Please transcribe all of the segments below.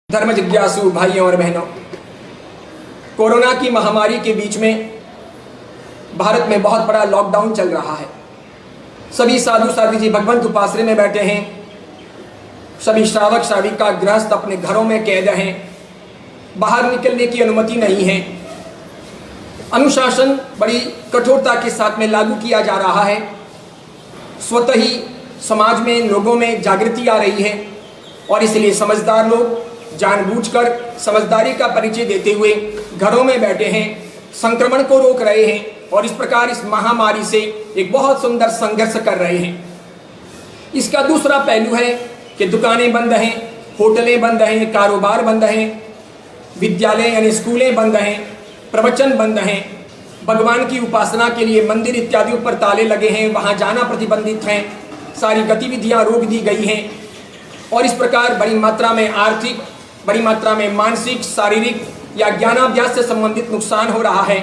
धर्म जिज्ञासु भाइयों और बहनों, कोरोना की महामारी के बीच में भारत में बहुत बड़ा लॉकडाउन चल रहा है। सभी साधु साध्वी जी भगवंत उपासरे में बैठे हैं। सभी श्रावक श्राविका गृहस्थ अपने घरों में कैद हैं। बाहर निकलने की अनुमति नहीं है। अनुशासन बड़ी कठोरता के साथ में लागू किया जा रहा है। स्वतः ही समाज में लोगों में जागृति आ रही है और इसलिए समझदार लोग जानबूझकर समझदारी का परिचय देते हुए घरों में बैठे हैं, संक्रमण को रोक रहे हैं और इस प्रकार इस महामारी से एक बहुत सुंदर संघर्ष कर रहे हैं। इसका दूसरा पहलू है कि दुकानें बंद हैं, होटलें बंद हैं, कारोबार बंद हैं, विद्यालय यानी स्कूलें बंद हैं, प्रवचन बंद हैं, भगवान की उपासना के लिए मंदिर इत्यादि पर ताले लगे हैं, वहाँ जाना प्रतिबंधित हैं, सारी गतिविधियाँ रोक दी गई हैं और इस प्रकार बड़ी मात्रा में आर्थिक, बड़ी मात्रा में मानसिक, शारीरिक या ज्ञानाभ्यास से संबंधित नुकसान हो रहा है।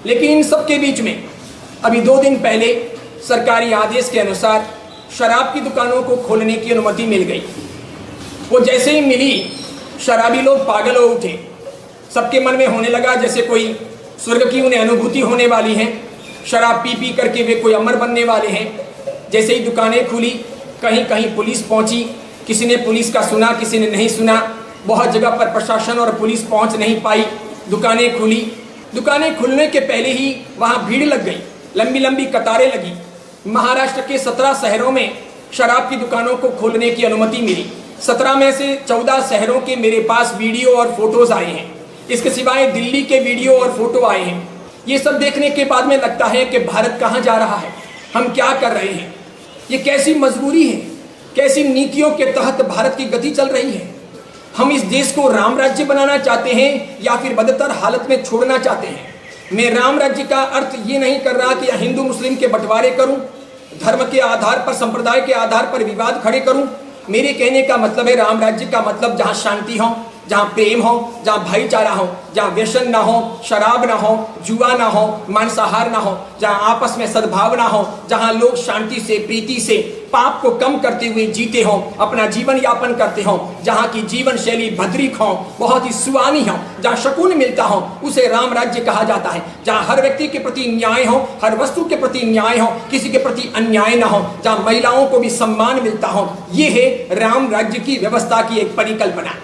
लेकिन इन सब के बीच में अभी 2 दिन पहले सरकारी आदेश के अनुसार शराब की दुकानों को खोलने की अनुमति मिल गई। वो जैसे ही मिली, शराबी लोग पागल हो उठे। सबके मन में होने लगा जैसे कोई स्वर्ग की उन्हें अनुभूति होने वाली है। शराब पी पी करके वे कोई अमर बनने वाले हैं। जैसे ही दुकानें खुली, कहीं कहीं पुलिस पहुंची। किसी ने पुलिस का सुना, किसी ने नहीं सुना। बहुत जगह पर प्रशासन और पुलिस पहुंच नहीं पाई। दुकानें खुली। दुकानें खुलने के पहले ही वहां भीड़ लग गई, लंबी लंबी कतारें लगी। महाराष्ट्र के 17 शहरों में शराब की दुकानों को खोलने की अनुमति मिली। 17 में से 14 शहरों के मेरे पास वीडियो और फोटोज आए हैं। इसके सिवाय दिल्ली के वीडियो और फोटो आए हैं। ये सब देखने के बाद में लगता है कि भारत कहाँ जा रहा है, हम क्या कर रहे हैं, ये कैसी मजबूरी है, कैसी नीतियों के तहत भारत की गति चल रही है। हम इस देश को राम राज्य बनाना चाहते हैं या फिर बदतर हालत में छोड़ना चाहते हैं। मैं राम राज्य का अर्थ ये नहीं कर रहा कि हिंदू मुस्लिम के बंटवारे करूं, धर्म के आधार पर, संप्रदाय के आधार पर विवाद खड़े करूं। मेरे कहने का मतलब है राम राज्य का मतलब जहां शांति हो, जहाँ प्रेम हो, जहाँ भाईचारा हो, जहाँ व्यसन ना हो, शराब ना हो, जुआ ना हो, मांसाहार ना हो, जहाँ आपस में सद्भावना हो, जहाँ लोग शांति से, प्रीति से, पाप को कम करते हुए जीते हों, अपना जीवन यापन करते हों, जहाँ की जीवन शैली भद्रिक हो, बहुत ही सुहानी हो, जहाँ सुकून मिलता हो, उसे राम राज्य कहा जाता है। जहाँ हर व्यक्ति के प्रति न्याय हो, हर वस्तु के प्रति न्याय हो, किसी के प्रति अन्याय ना हो, जहाँ महिलाओं को भी सम्मान मिलता हो। ये है राम राज्य की व्यवस्था की एक परिकल्पना।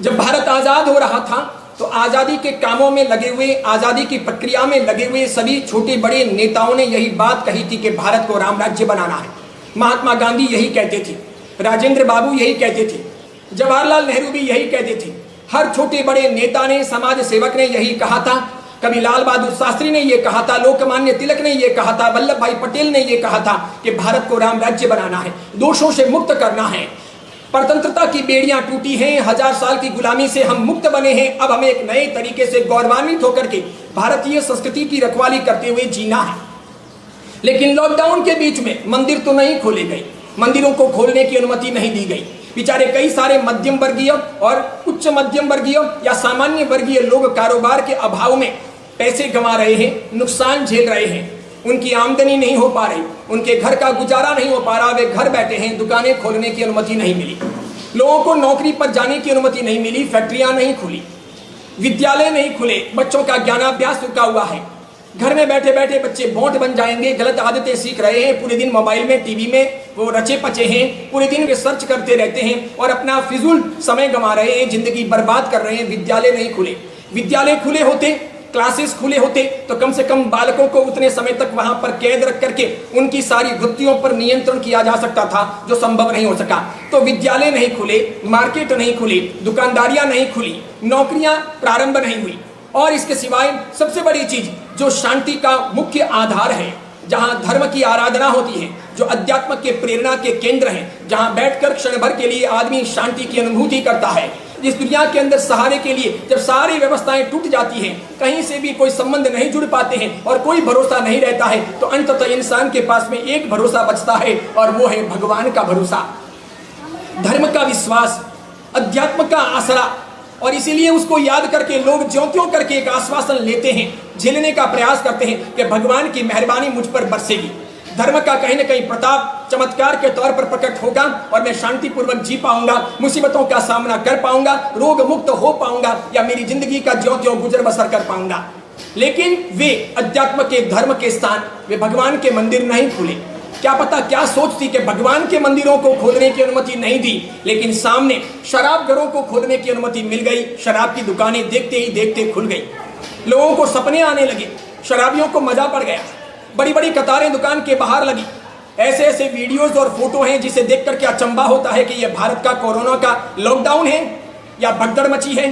जब भारत आज़ाद हो रहा था तो आज़ादी के कामों में लगे हुए, आज़ादी की प्रक्रिया में लगे हुए सभी छोटे बड़े नेताओं ने यही बात कही थी कि भारत को राम राज्य बनाना है। महात्मा गांधी यही कहते थे, राजेंद्र बाबू यही कहते थे, जवाहरलाल नेहरू भी यही कहते थे। हर छोटे बड़े नेता ने, समाज सेवक ने यही कहा था। कभी लाल बहादुर शास्त्री ने यह कहा था, लोकमान्य तिलक ने यह कहा था, वल्लभ भाई पटेल ने यह कहा था कि भारत को राम राज्य बनाना है, दोषों से मुक्त करना है। परतंत्रता की बेड़ियां टूटी हैं, 1000 साल की गुलामी से हम मुक्त बने हैं। अब हमें एक नए तरीके से गौरवान्वित होकर के भारतीय संस्कृति की रखवाली करते हुए जीना है। लेकिन लॉकडाउन के बीच में मंदिर तो नहीं खोले गए, मंदिरों को खोलने की अनुमति नहीं दी गई। बेचारे कई सारे मध्यम वर्गीय और उच्च मध्यम वर्गीय या सामान्य वर्गीय लोग कारोबार के अभाव में पैसे गंवा रहे हैं, नुकसान झेल रहे हैं। उनकी आमदनी नहीं हो पा रही, उनके घर का गुजारा नहीं हो पा रहा, वे घर बैठे हैं। दुकानें खोलने की अनुमति नहीं मिली, लोगों को नौकरी पर जाने की अनुमति नहीं मिली, फैक्ट्रियां नहीं खुली, विद्यालय नहीं खुले, बच्चों का ज्ञानाभ्यास रुका हुआ है। घर में बैठे बैठे बच्चे बोंट बन जाएंगे, गलत आदतें सीख रहे हैं, पूरे दिन मोबाइल में, टीवी में वो रचे पचे हैं, पूरे दिन वे सर्च करते रहते हैं और अपना फिजूल समय गंवा रहे हैं, जिंदगी बर्बाद कर रहे हैं। विद्यालय नहीं खुले, विद्यालय खुले होते, क्लासेस खुले होते तो कम से कम बालकों को उतने समय तक वहां पर कैद रख करके उनकी सारी वृत्तियों पर नियंत्रण किया जा सकता था, जो संभव नहीं हो सका। तो विद्यालय नहीं खुले, मार्केट नहीं खुली, दुकानदारियां नहीं खुली, नौकरियां प्रारंभ नहीं हुई और इसके सिवाय सबसे बड़ी चीज जो शांति का मुख्य आधार है, जहां धर्म की आराधना होती है, जो अध्यात्म के प्रेरणा के केंद्र हैं, जहां बैठकर क्षण भर के लिए आदमी शांति की अनुभूति करता है। इस दुनिया के अंदर सहारे के लिए जब सारी व्यवस्थाएं टूट जाती हैं, कहीं से भी कोई संबंध नहीं जुड़ पाते हैं और कोई भरोसा नहीं रहता है, तो अंततः इंसान के पास में एक भरोसा बचता है और वो है भगवान का भरोसा, धर्म का विश्वास, अध्यात्म का आसरा। और इसीलिए उसको याद करके लोग ज्यों-त्यों करके एक आश्वासन लेते हैं, झेलने का प्रयास करते हैं कि भगवान की मेहरबानी मुझ पर बरसेगी। धर्म का कहीं न कहीं प्रताप चमत्कार के तौर पर प्रकट होगा और मैं शांतिपूर्वक जी पाऊंगा, मुसीबतों का सामना कर पाऊंगा, रोग मुक्त हो पाऊंगा या मेरी जिंदगी का ज्यों त्यों गुजर बसर कर पाऊंगा। लेकिन वे अध्यात्म के धर्म के स्थान, वे भगवान के मंदिर नहीं खुले। क्या पता क्या सोच थी कि भगवान के मंदिरों को खोलने की अनुमति नहीं दी, लेकिन सामने शराब घरों को खोलने की अनुमति मिल गई। शराब की दुकानें देखते ही देखते खुल गई, लोगों को सपने आने लगे, शराबियों को मजा पड़ गया, बड़ी बड़ी कतारें दुकान के बाहर लगी। ऐसे ऐसे वीडियोस और फोटो हैं जिसे देखकर के अचंभा होता है कि यह भारत का कोरोना का लॉकडाउन है या भगदड़ मची है।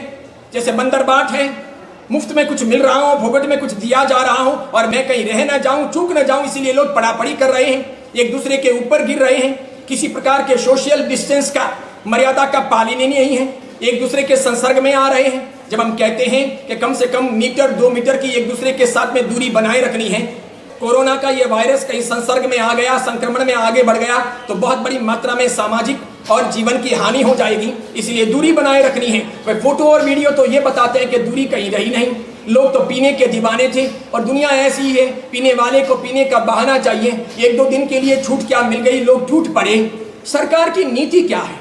जैसे बंदरबाट है, मुफ्त में कुछ मिल रहा हो, भुगत में कुछ दिया जा रहा हो और मैं कहीं रह ना जाऊं, चूक ना जाऊं, इसीलिए लोग पड़ापड़ी कर रहे हैं, एक दूसरे के ऊपर गिर रहे हैं। किसी प्रकार के सोशल डिस्टेंस का, मर्यादा का पालन नहीं है, एक दूसरे के संसर्ग में आ रहे हैं। जब हम कहते हैं कि कम से कम मीटर 2 मीटर की एक दूसरे के साथ में दूरी बनाए रखनी है, कोरोना का ये वायरस कहीं संसर्ग में आ गया, संक्रमण में आगे बढ़ गया तो बहुत बड़ी मात्रा में सामाजिक और जीवन की हानि हो जाएगी, इसलिए दूरी बनाए रखनी है। वह फोटो और वीडियो तो ये बताते हैं कि दूरी कहीं रही नहीं। लोग तो पीने के दीवाने थे और दुनिया ऐसी ही है, पीने वाले को पीने का बहाना चाहिए। 1-2 दिन के लिए छूट क्या मिल गई, लोग टूट पड़े। सरकार की नीति क्या है,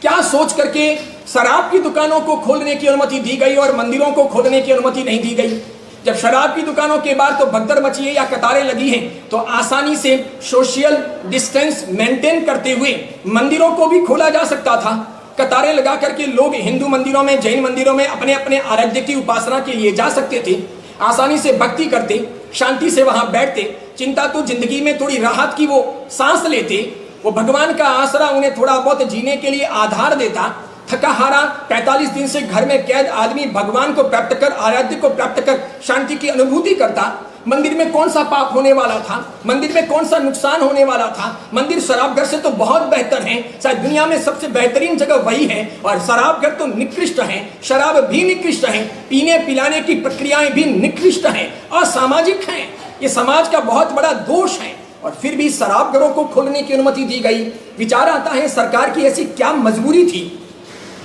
क्या सोच करके शराब की दुकानों को खोलने की अनुमति दी गई और मंदिरों को खोलने की अनुमति नहीं दी गई? जब शराब की दुकानों के बाद तो भगदड़ मची है या कतारें लगी हैं, तो आसानी से सोशल डिस्टेंस मेंटेन करते हुए मंदिरों को भी खोला जा सकता था। कतारें लगा करके लोग हिंदू मंदिरों में, जैन मंदिरों में अपने अपने आराध्य की उपासना के लिए जा सकते थे, आसानी से भक्ति करते, शांति से वहां बैठते, चिंता तो जिंदगी में थोड़ी राहत की वो सांस लेते, वो भगवान का आसरा उन्हें थोड़ा बहुत जीने के लिए आधार देता। थका हारा 45 दिन से घर में कैद आदमी भगवान को प्राप्त कर, आराध्य को प्राप्त कर शांति की अनुभूति करता। मंदिर में कौन सा पाप होने वाला था, मंदिर में कौन सा नुकसान होने वाला था? मंदिर शराब घर से तो बहुत बेहतर है, शायद दुनिया में सबसे बेहतरीन जगह वही है। और शराब घर तो निकृष्ट है, शराब भी निकृष्ट है, पीने पिलाने की प्रक्रियाएं भी निकृष्ट हैं, असामाजिक हैं, ये समाज का बहुत बड़ा दोष है। और फिर भी शराब घरों को खोलने की अनुमति दी गई। विचार आता है सरकार की ऐसी क्या मजबूरी थी?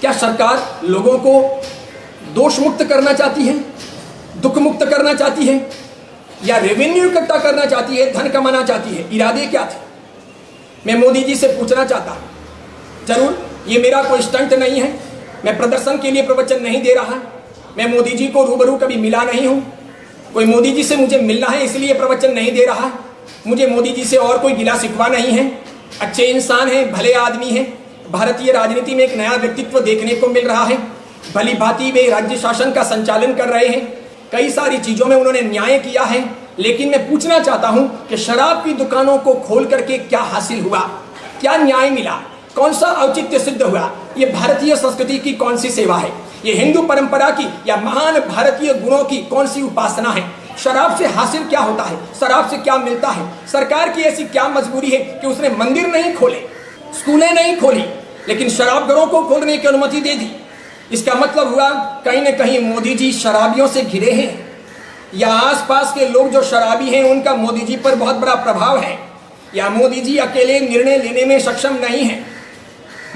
क्या सरकार लोगों को दोष मुक्त करना चाहती है, दुख मुक्त करना चाहती है, या रेवेन्यू इकट्ठा करना चाहती है, धन कमाना चाहती है? इरादे क्या थे? मैं मोदी जी से पूछना चाहता हूं। जरूर ये मेरा कोई स्टंट नहीं है, मैं प्रदर्शन के लिए प्रवचन नहीं दे रहा, मैं मोदी जी को रूबरू कभी मिला नहीं हूं, कोई मोदी जी से मुझे मिलना है इसलिए प्रवचन नहीं दे रहा। मुझे मोदी जी से और कोई गिला शिकवा नहीं है, अच्छे इंसान हैं, भले आदमी हैं। भारतीय राजनीति में एक नया व्यक्तित्व देखने को मिल रहा है, भली भांति वे राज्य शासन का संचालन कर रहे हैं, कई सारी चीजों में उन्होंने न्याय किया है। लेकिन मैं पूछना चाहता हूं कि शराब की दुकानों को खोल करके क्या हासिल हुआ, क्या न्याय मिला, कौन सा औचित्य सिद्ध हुआ? ये भारतीय संस्कृति की कौन सी सेवा है, ये हिंदू परंपरा की या महान भारतीय गुणों की कौन सी उपासना है? शराब से हासिल क्या होता है, शराब से क्या मिलता है? सरकार की ऐसी क्या मजबूरी है कि उसने मंदिर नहीं खोले, स्कूलें नहीं खोली, लेकिन शराब घरों को खोलने की अनुमति दे दी? इसका मतलब हुआ कहीं न कहीं मोदी जी शराबियों से घिरे हैं, या आसपास के लोग जो शराबी हैं उनका मोदी जी पर बहुत बड़ा प्रभाव है, या मोदी जी अकेले निर्णय लेने में सक्षम नहीं है।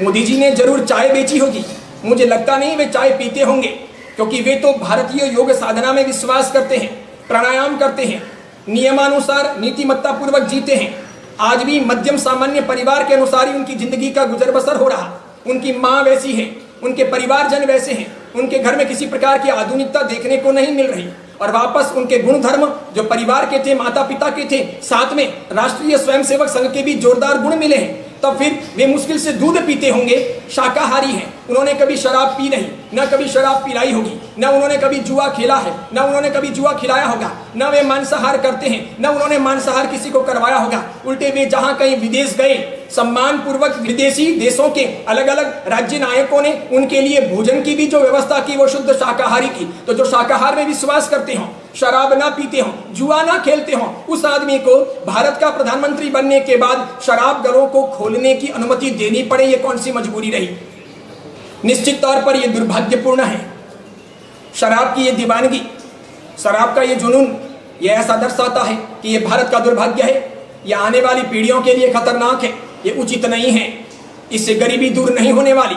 मोदी जी ने जरूर चाय बेची होगी, मुझे लगता नहीं वे चाय पीते होंगे, क्योंकि वे तो भारतीय योग साधना में विश्वास करते हैं, प्राणायाम करते हैं, नियमानुसार नीतिमत्ता पूर्वक जीते हैं। आज भी मध्यम सामान्य परिवार के अनुसार ही उनकी जिंदगी का गुजर बसर हो रहा। उनकी माँ वैसी है, उनके परिवारजन वैसे हैं, उनके घर में किसी प्रकार की आधुनिकता देखने को नहीं मिल रही। और वापस उनके गुण धर्म जो परिवार के थे, माता पिता के थे, साथ में राष्ट्रीय स्वयंसेवक संघ के भी जोरदार गुण मिले हैं, तब फिर वे मुश्किल से दूध पीते होंगे। शाकाहारी हैं, उन्होंने कभी शराब पी नहीं, न कभी शराब पिलाई होगी, न उन्होंने कभी जुआ खेला है, न उन्होंने कभी जुआ खिलाया होगा, न वे मांसाहार करते हैं, न उन्होंने मांसाहार किसी को करवाया होगा। उल्टे वे जहां कहीं विदेश गए, सम्मान पूर्वक विदेशी देशों के अलग अलग राज्य नायकों ने उनके लिए भोजन की भी जो व्यवस्था की वो शुद्ध शाकाहारी की। तो जो शाकाहार में विश्वास करते हो, शराब ना पीते हो, जुआ ना खेलते हो, उस आदमी को भारत का प्रधानमंत्री बनने के बाद शराब घरों को खोलने की अनुमति देनी पड़े, ये कौन सी मजबूरी रही? निश्चित तौर पर यह दुर्भाग्यपूर्ण है। शराब की ये दीवानगी, शराब का ये जुनून, ये ऐसा दर्शाता है कि ये भारत का दुर्भाग्य है, यह आने वाली पीढ़ियों के लिए खतरनाक है, ये उचित नहीं है, इससे गरीबी दूर नहीं होने वाली।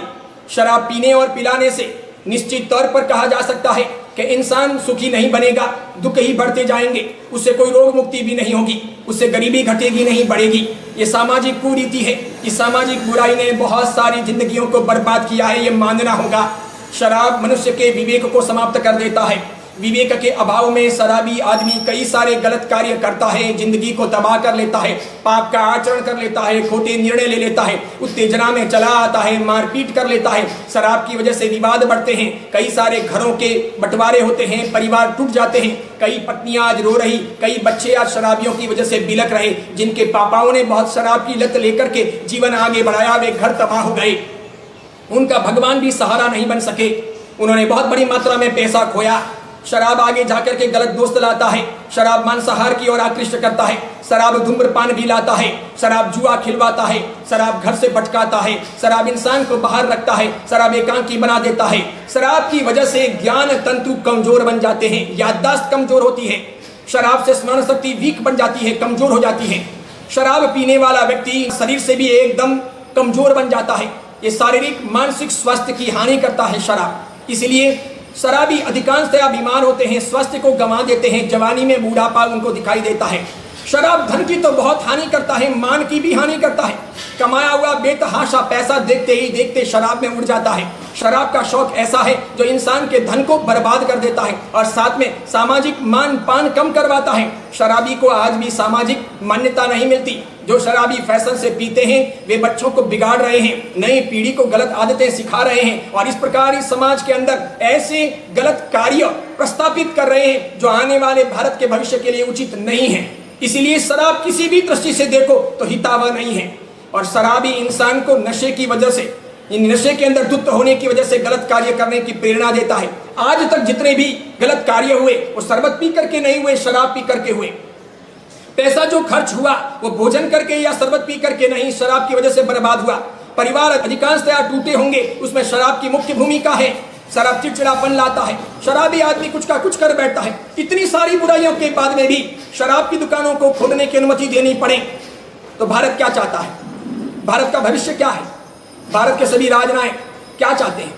शराब पीने और पिलाने से निश्चित तौर पर कहा जा सकता है कि इंसान सुखी नहीं बनेगा, दुख ही बढ़ते जाएंगे, उससे कोई रोग मुक्ति भी नहीं होगी, उससे गरीबी घटेगी नहीं, बढ़ेगी। ये सामाजिक कुरीति है। इस सामाजिक बुराई ने बहुत सारी जिंदगियों को बर्बाद किया है, ये मानना होगा। शराब मनुष्य के विवेक को समाप्त कर देता है। विवेक के अभाव में शराबी आदमी कई सारे गलत कार्य करता है, जिंदगी को तबाह कर लेता है, पाप का आचरण कर लेता है, खोटे निर्णय ले लेता है, उत्तेजना में चला आता है, मारपीट कर लेता है। शराब की वजह से विवाद बढ़ते हैं, कई सारे घरों के बंटवारे होते हैं, परिवार टूट जाते हैं। कई पत्नियां आज रो रही, कई बच्चे आज शराबियों की वजह से बिलक रहे। जिनके पापाओं ने बहुत शराब की लत लेकर के जीवन आगे बढ़ाया, वे घर तबाह हो गए। उनका भगवान भी सहारा नहीं बन सके। उन्होंने बहुत बड़ी मात्रा में पैसा खोया। शराब आगे जाकर के गलत दोस्त लाता है। शराब मांसाहार की ओर आकृष्ट करता है। शराब धूम्रपान भी लाता है। शराब जुआ खिलवाता है। शराब घर से भटकाता है। शराब इंसान को बाहर रखता है। शराब एकांकी बना देता है। शराब की वजह से ज्ञान तंतु कमजोर बन जाते हैं, याददाश्त कमजोर होती है। शराब से स्मरण शक्ति वीक बन जाती है, कमजोर हो जाती है। शराब पीने वाला व्यक्ति शरीर से भी एकदम कमजोर बन जाता है। ये शारीरिक मानसिक स्वास्थ्य की हानि करता है शराब। इसलिए शराबी अधिकांशतया बीमार होते हैं, स्वास्थ्य को गंवा देते हैं, जवानी में बूढ़ापा उनको दिखाई देता है। शराब धन की तो बहुत हानि करता है, मान की भी हानि करता है। कमाया हुआ बेतहाशा पैसा देखते ही देखते शराब में उड़ जाता है। शराब का शौक ऐसा है जो इंसान के धन को बर्बाद कर देता है और साथ में सामाजिक मान पान कम करवाता है। शराबी को आज भी सामाजिक मान्यता नहीं मिलती। जो शराबी फैशन से पीते हैं वे बच्चों को बिगाड़ रहे हैं, नई पीढ़ी को गलत आदतें सिखा रहे हैं और इस प्रकार इस समाज के अंदर ऐसे गलत कार्य प्रस्तापित कर रहे हैं जो आने वाले भारत के भविष्य के लिए उचित नहीं है। इसीलिए शराब किसी भी दृष्टि से देखो तो हितावह नहीं है। और शराबी इंसान को नशे की वजह से, इन नशे के अंदर धुत होने की वजह से गलत कार्य करने की प्रेरणा देता है। आज तक जितने भी गलत कार्य हुए वो शरबत पी करके नहीं हुए, शराब पी करके हुए। पैसा जो खर्च हुआ वो भोजन करके या शरबत पी करके नहीं, शराब की वजह से बर्बाद हुआ। परिवार अधिकांशतया टूटे होंगे, उसमें शराब की मुख्य भूमिका है। शराब चिड़चिड़ापन लाता है। शराबी आदमी कुछ का कुछ कर बैठता है। इतनी सारी बुराइयों के बाद में भी शराब की दुकानों को खोलने की अनुमति देनी पड़े तो भारत क्या चाहता है? भारत का भविष्य क्या है? भारत के सभी राजनायक क्या चाहते हैं?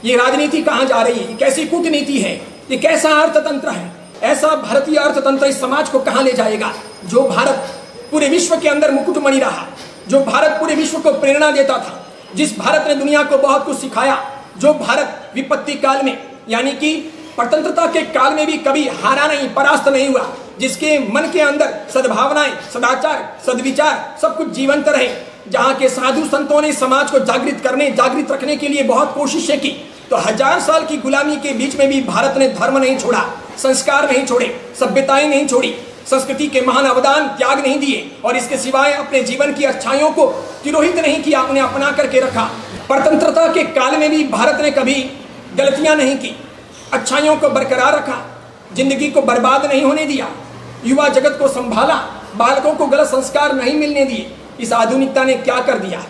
ये राजनीति कहाँ जा रही है? कैसी कूटनीति है? ये कैसा अर्थतंत्र है? ऐसा भारतीय अर्थतंत्र इस समाज को कहाँ ले जाएगा? जो भारत पूरे विश्व के अंदर मुकुटमणि रहा, जो भारत पूरे विश्व को प्रेरणा देता था, जिस भारत ने दुनिया को बहुत कुछ सिखाया, जो भारत विपत्ति काल में यानी कि स्वतंत्रता के काल में भी कभी हारा नहीं, परास्त नहीं हुआ, जिसके मन के अंदर सद्भावनाएं, सदाचार, सद्विचार सब कुछ जीवंत रहे, जहाँ के साधु संतों ने समाज को जागृत रखने के लिए बहुत कोशिशें की। तो 1000 साल की गुलामी के बीच में भी भारत ने धर्म नहीं छोड़ा, संस्कार नहीं छोड़े, सभ्यताएं नहीं छोड़ी, संस्कृति के महान अवदान त्याग नहीं दिए और इसके सिवाय अपने जीवन की अच्छाइयों को तिरोहित नहीं किया, उन्हें अपना करके रखा। स्वतंत्रता के काल में भी भारत ने कभी गलतियां नहीं की, अच्छाइयों को बरकरार रखा, जिंदगी को बर्बाद नहीं होने दिया, युवा जगत को संभाला, बालकों को गलत संस्कार नहीं मिलने दिए। इस आधुनिकता ने क्या कर दिया?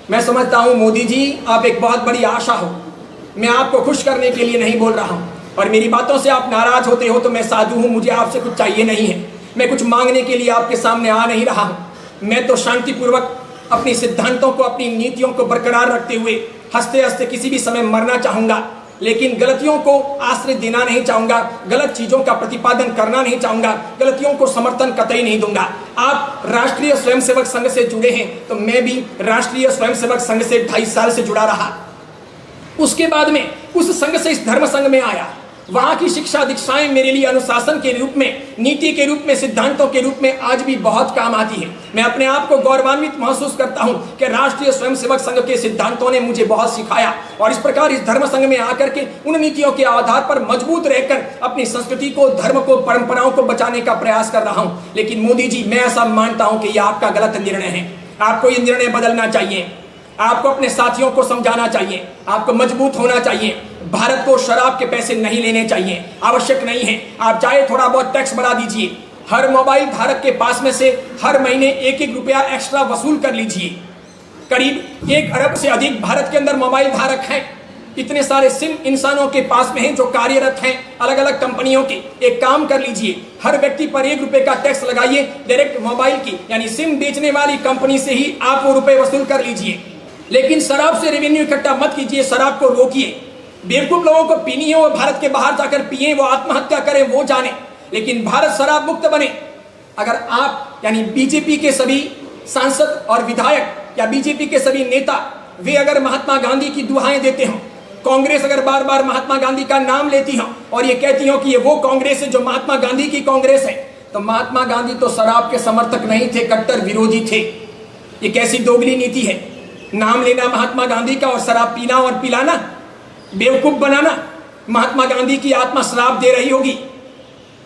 मैं समझता हूँ मोदी जी आप एक बहुत बड़ी आशा हो। मैं आपको खुश करने के लिए नहीं बोल रहा हूँ और मेरी बातों से आप नाराज होते हो तो मैं साधु हूँ, मुझे आपसे कुछ चाहिए नहीं है। मैं कुछ मांगने के लिए आपके सामने आ नहीं रहा हूँ। मैं तो शांतिपूर्वक अपने सिद्धांतों को, अपनी नीतियों को बरकरार रखते हुए हंसते हंसते किसी भी समय मरना चाहूँगा, लेकिन गलतियों को आश्रय देना नहीं चाहूँगा, गलत चीज़ों का प्रतिपादन करना नहीं चाहूँगा, गलतियों को समर्थन कतई नहीं दूंगा। आप राष्ट्रीय स्वयंसेवक संघ से जुड़े हैं तो मैं भी राष्ट्रीय स्वयंसेवक संघ से 2.5 साल से जुड़ा रहा। उसके बाद में उस संघ से इस धर्म संघ में आया। वहाँ की शिक्षा दीक्षाएं मेरे लिए अनुशासन के रूप में, नीति के रूप में, सिद्धांतों के रूप में आज भी बहुत काम आती है। मैं अपने आप को गौरवान्वित महसूस करता हूँ कि राष्ट्रीय स्वयंसेवक संघ के सिद्धांतों ने मुझे बहुत सिखाया और इस प्रकार इस धर्म संघ में आकर के उन नीतियों के आधार पर मजबूत रहकर अपनी संस्कृति को, धर्म को, परंपराओं को बचाने का प्रयास कर रहा हूँ। लेकिन मोदी जी मैं ऐसा मानता हूँ कि यह आपका गलत निर्णय है। आपको ये निर्णय बदलना चाहिए। आपको अपने साथियों को समझाना चाहिए, आपको मजबूत होना चाहिए। भारत को शराब के पैसे नहीं लेने चाहिए, आवश्यक नहीं है। आप चाहे थोड़ा बहुत टैक्स बढ़ा दीजिए, हर मोबाइल धारक के पास में से हर महीने 1-1 रुपया एक्स्ट्रा वसूल कर लीजिए। करीब 1 अरब से अधिक भारत के अंदर मोबाइल धारक हैं। इतने सारे सिम इंसानों के पास में हैं जो कार्यरत हैं अलग अलग कंपनियों के। एक काम कर लीजिए, हर व्यक्ति पर 1 रुपये का टैक्स लगाइए, डायरेक्ट मोबाइल की यानी सिम बेचने वाली कंपनी से ही आप वो रुपये वसूल कर लीजिए। लेकिन शराब से रेवेन्यू इकट्ठा मत कीजिए, शराब को रोकिए। बेवकूफ लोगों को पीनी है वो भारत के बाहर जाकर पिए, वो आत्महत्या करें, वो जाने, लेकिन भारत शराब मुक्त बने। अगर आप यानी बीजेपी के सभी सांसद और विधायक या बीजेपी के सभी नेता वे अगर महात्मा गांधी की दुहाएं देते हों, कांग्रेस अगर बार बार महात्मा गांधी का नाम लेती हो और ये कहती हो कि ये वो कांग्रेस है जो महात्मा गांधी की कांग्रेस है, तो महात्मा गांधी तो शराब के समर्थक नहीं थे, कट्टर विरोधी थे। ये कैसी दोगली नीति है? नाम लेना महात्मा गांधी का और शराब पीना और पिलाना, बेवकूफ बनाना। महात्मा गांधी की आत्मा शराब दे रही होगी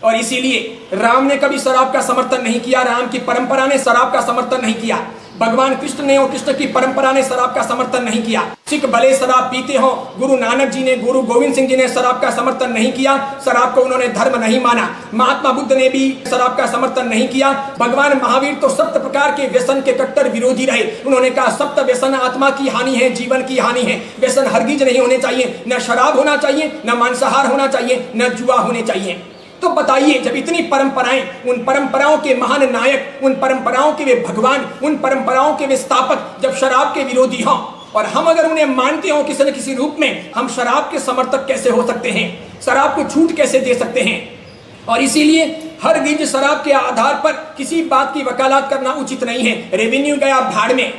और इसीलिए राम ने कभी शराब का समर्थन नहीं किया, राम की परंपरा ने शराब का समर्थन नहीं किया, भगवान कृष्ण ने और कृष्ण की परंपरा ने शराब का समर्थन नहीं किया। सिख भले शराब पीते हो, गुरु नानक जी ने, गुरु गोविंद सिंह जी ने शराब का समर्थन नहीं किया, शराब को उन्होंने धर्म नहीं माना। महात्मा बुद्ध ने भी शराब का समर्थन नहीं किया। भगवान महावीर तो 7 प्रकार के व्यसन के कट्टर विरोधी रहे। उन्होंने कहा 7 व्यसन आत्मा की हानि है, जीवन की हानि है। व्यसन हरगिज नहीं होने चाहिए, न शराब होना चाहिए, न मांसाहार होना चाहिए, न जुआ होने चाहिए। तो बताइए, जब इतनी परंपराएं, उन परंपराओं के महान नायक, उन परंपराओं के वे भगवान, उन परंपराओं के वे स्थापक जब शराब के विरोधी हों और हम अगर उन्हें मानते हो किसी न किसी रूप में, हम शराब के समर्थक कैसे हो सकते हैं? शराब को छूट कैसे दे सकते हैं? और इसीलिए हर गिंज शराब के आधार पर किसी बात की वकालत करना उचित नहीं है। रेवेन्यू गया भाड़ में।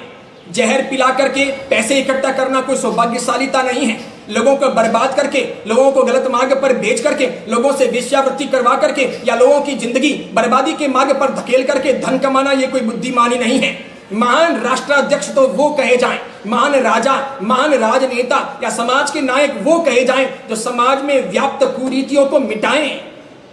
जहर पिला करके पैसे इकट्ठा करना कोई सौभाग्यशालीता नहीं है। लोगों को बर्बाद करके, लोगों को गलत मार्ग पर बेच करके, लोगों से वेश्यावृत्ति करवा करके या लोगों की जिंदगी बर्बादी के मार्ग पर धकेल करके धन कमाना ये कोई बुद्धिमानी नहीं है। महान राष्ट्राध्यक्ष तो वो कहे जाएं, महान राजा, महान राजनेता या समाज के नायक वो कहे जाएं जो समाज में व्याप्त कुरीतियों को मिटाएं,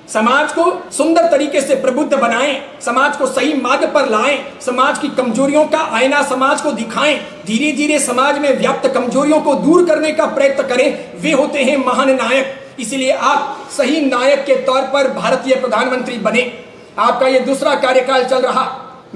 समाज को सुंदर तरीके से प्रबुद्ध बनाएं, समाज को सही मार्ग पर लाएं, समाज की कमजोरियों का आईना समाज को दिखाएं, धीरे धीरे समाज में व्याप्त कमजोरियों को दूर करने का प्रयत्न करें। वे होते हैं महान नायक। इसलिए आप सही नायक के तौर पर भारतीय प्रधानमंत्री बने। आपका ये दूसरा कार्यकाल चल रहा।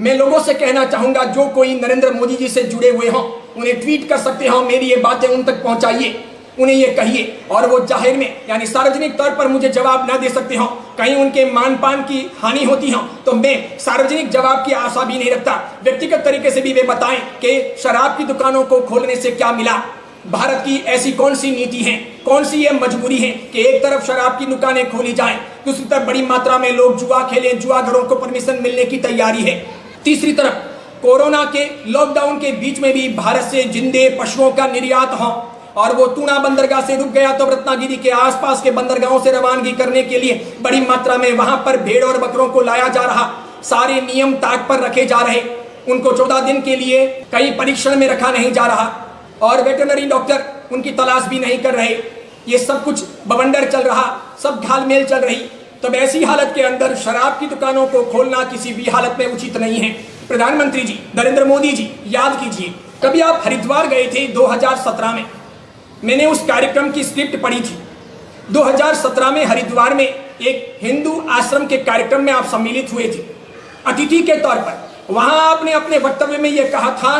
मैं लोगों से कहना चाहूंगा, जो कोई नरेंद्र मोदी जी से जुड़े हुए हों, उन्हें ट्वीट कर सकते हो, मेरी ये बातें उन तक पहुंचाइए, उन्हें ये कहिए। और वो जाहिर में यानी सार्वजनिक तौर पर मुझे जवाब ना दे सकते हो, कहीं उनके मान पान की हानि होती हो, तो मैं सार्वजनिक जवाब की आशा भी नहीं रखता। व्यक्तिगत तरीके से भी वे बताएं कि शराब की दुकानों को खोलने से क्या मिला। भारत की ऐसी कौन सी नीति है, कौन सी ये मजबूरी है कि एक तरफ शराब की दुकानें खोली जाएं, दूसरी तरफ बड़ी मात्रा में लोग जुआ खेलें, जुआ घरों को परमिशन मिलने की तैयारी है। तीसरी तरफ कोरोना के लॉकडाउन के बीच में भी भारत से जिंदे पशुओं का निर्यात हो और वो टूना बंदरगाह से रुक गया तो रत्नागिरी के आसपास के बंदरगाहों से रवानगी करने के लिए बड़ी मात्रा में वहां पर भेड़ और बकरों को लाया जा रहा। सारे नियम ताक पर रखे जा रहे, उनको 14 दिन के लिए कहीं परीक्षण में रखा नहीं जा रहा और वेटरनरी डॉक्टर उनकी तलाश भी नहीं कर रहे। ये सब कुछ बवंडर चल रहा, सब घालमेल चल रही। तब ऐसी हालत के अंदर शराब की दुकानों को खोलना किसी भी हालत में उचित नहीं है। प्रधानमंत्री जी नरेंद्र मोदी जी, याद कीजिए, कभी आप हरिद्वार गए थे 2017 में। मैंने उस कार्यक्रम की स्क्रिप्ट पढ़ी थी। 2017 में हरिद्वार में एक हिंदू आश्रम के कार्यक्रम में आप सम्मिलित हुए थे अतिथि के तौर पर। वहां आपने अपने वक्तव्य में यह कहा था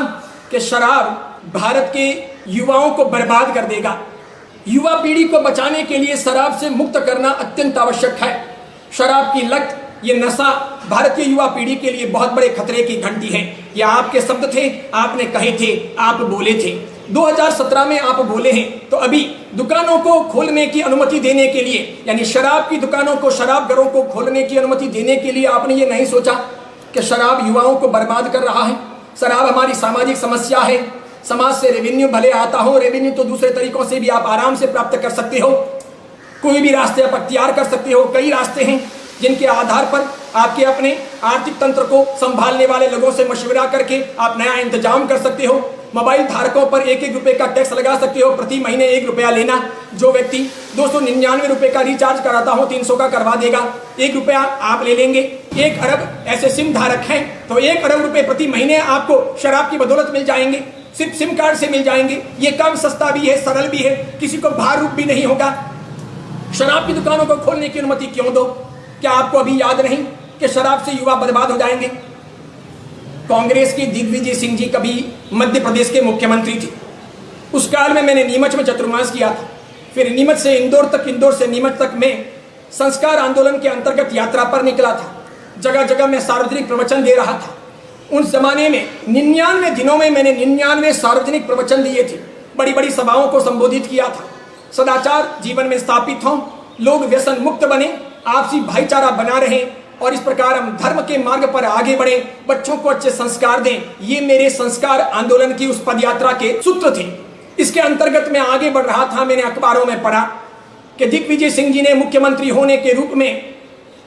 कि शराब भारत के युवाओं को बर्बाद कर देगा। युवा पीढ़ी को बचाने के लिए शराब से मुक्त करना अत्यंत आवश्यक है। शराब की लत, ये नशा भारतीय युवा पीढ़ी के लिए बहुत बड़े खतरे की घंटी है। ये आपके शब्द थे, आपने कहे थे, आप बोले थे। 2017 में आप बोले हैं, तो अभी दुकानों को खोलने की अनुमति देने के लिए, यानी शराब की दुकानों को, शराब घरों को खोलने की अनुमति देने के लिए आपने ये नहीं सोचा कि शराब युवाओं को बर्बाद कर रहा है। शराब हमारी सामाजिक समस्या है। समाज से रेवेन्यू भले आता हो, रेवेन्यू तो दूसरे तरीकों से भी आप आराम से प्राप्त कर सकते हो, कोई भी रास्ते आप अख्तियार कर सकते हो। कई रास्ते हैं जिनके आधार पर आपके अपने आर्थिक तंत्र को संभालने वाले लोगों से मशवरा करके आप नया इंतजाम कर सकते हो। मोबाइल धारकों पर 1-1 रुपए का टैक्स लगा सकते हो, प्रति महीने 1 रुपया लेना। जो व्यक्ति 299 रुपए का रिचार्ज कराता हो 300 का करवा देगा, 1 रुपया आप ले लेंगे। 1 अरब ऐसे सिम धारक हैं तो 1 अरब रुपए प्रति महीने आपको शराब की बदौलत मिल जाएंगे, सिर्फ सिम कार्ड से मिल जाएंगे। ये कम सस्ता भी है, सरल भी है, किसी को भार रूप भी नहीं होगा। शराब की दुकानों को खोलने की अनुमति क्यों दो? क्या आपको अभी याद नहीं कि शराब से युवा बर्बाद हो जाएंगे? कांग्रेस के दिग्विजय सिंह जी कभी मध्य प्रदेश के मुख्यमंत्री थे। उस काल में मैंने नीमच में चतुर्मास किया था। फिर नीमच से इंदौर तक, इंदौर से नीमच तक मैं संस्कार आंदोलन के अंतर्गत यात्रा पर निकला था। जगह जगह मैं सार्वजनिक प्रवचन दे रहा था। उस जमाने में 99 दिनों में मैंने 99 सार्वजनिक प्रवचन दिए थे। बड़ी बड़ी सभाओं को संबोधित किया था। सदाचार जीवन में स्थापित हों, लोग व्यसन मुक्त बने, आपसी भाईचारा बना रहे, और इस प्रकार हम धर्म के मार्ग पर आगे बढ़े, बच्चों को अच्छे संस्कार दें। ये मेरे संस्कार आंदोलन की उस पदयात्रा के सूत्र थे। इसके अंतर्गत मैं आगे बढ़ रहा था। मैंने अखबारों में पढ़ा कि दिग्विजय सिंह जी ने मुख्यमंत्री होने के रूप में